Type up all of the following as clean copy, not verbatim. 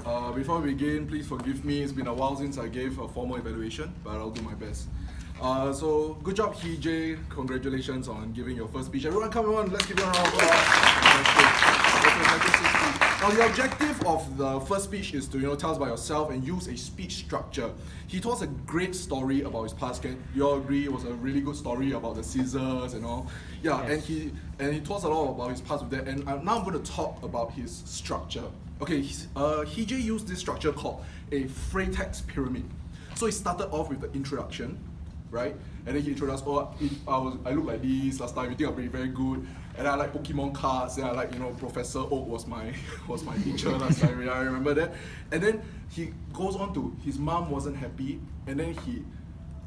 Before we begin, please forgive me. It's been a while since I gave a formal evaluation, but I'll do my best. So good job, Hee-Jay. Congratulations on giving your first speech. Everyone come on, let's give it a round of applause. Now the objective of the first speech is to tell us about yourself and use a speech structure. He told us a great story about his past. Can you all agree it was a really good story about the scissors and all? Yeah, yes. and he told us a lot about his past with that. And now I'm going to talk about his structure. Okay, Hee-Jay used this structure called a phrase pyramid. So he started off with the introduction, right? And then he introduced, I look like this last time, you think I'm very, very good. And I like Pokemon cards, and I like, Professor Oak was my teacher last time, I remember that. And then he goes on to, his mom wasn't happy, and then he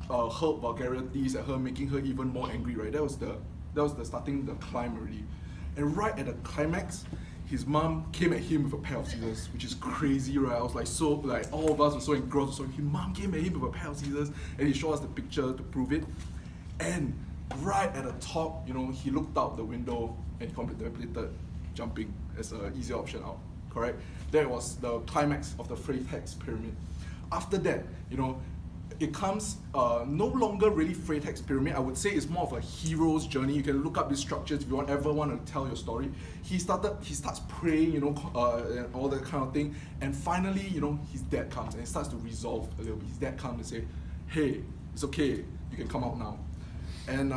heard vulgarities and her making her even more angry, right? That was the starting the climb already. And right at the climax, his mom came at him with a pair of scissors, which is crazy, right? I was like, all of us were so engrossed. So his mom came at him with a pair of scissors, and he showed us the picture to prove it. And right at the top, he looked out the window and contemplated jumping as an easier option out, correct? That was the climax of the phrase pyramid. After that, it comes no longer really phrase pyramid. I would say it's more of a hero's journey. You can look up these structures if you ever want to tell your story. He starts praying, and all that kind of thing. And finally, his dad comes and it starts to resolve a little bit. His dad comes and say, "Hey, it's okay. You can come out now." And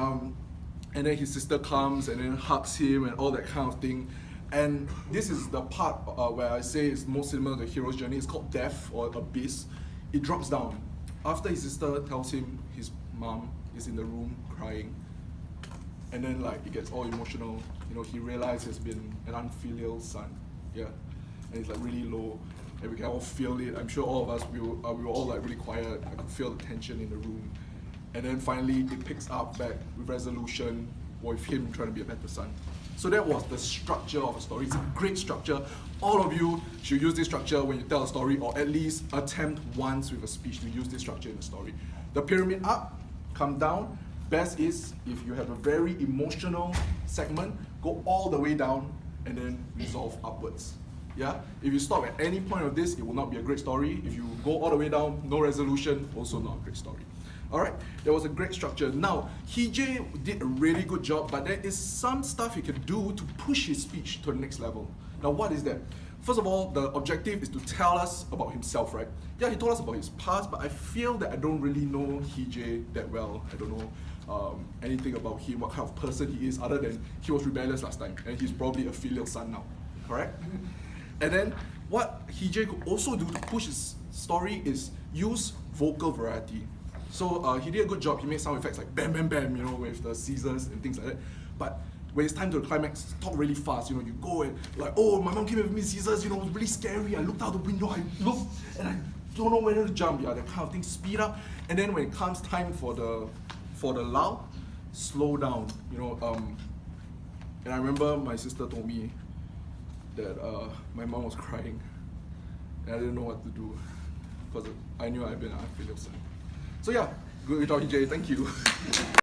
then his sister comes and then hugs him and all that kind of thing. And this is the part where I say it's most similar to the hero's journey. It's called death or abyss. It drops down. After his sister tells him his mom is in the room crying, and then it gets all emotional. He realizes he's been an unfilial son. Yeah, and he's really low, and we can all feel it. I'm sure all of us we were all really quiet. I could feel the tension in the room. And then finally, it picks up back with resolution, with him trying to be a better son. So that was the structure of a story. It's a great structure. All of you should use this structure when you tell a story, or at least attempt once with a speech to use this structure in a story. The pyramid up, come down. Best is if you have a very emotional segment, go all the way down and then resolve upwards. Yeah? If you stop at any point of this, it will not be a great story. If you go all the way down, no resolution, also not a great story. Alright, there was a great structure. Now, Hee-Jay did a really good job, but there is some stuff he can do to push his speech to the next level. Now, what is that? First of all, the objective is to tell us about himself, right? Yeah, he told us about his past, but I feel that I don't really know Hee-Jay that well. I don't know anything about him, what kind of person he is, other than he was rebellious last time, and he's probably a filial son now, correct? And then, what Hee-Jay could also do to push his story is use vocal variety. So he did a good job. He made sound effects like bam, bam, bam, with the scissors and things like that. But when it's time to the climax, talk really fast. You go and oh, my mom came with me scissors. It was really scary. I looked out the window. I looked and I don't know whether to jump. Yeah, that kind of thing. Speed up. And then when it comes time for the lull, slow down. And I remember my sister told me that my mom was crying, and I didn't know what to do because I knew I'd been an unfilial son. So yeah, good job, Hee-Jay. Thank you.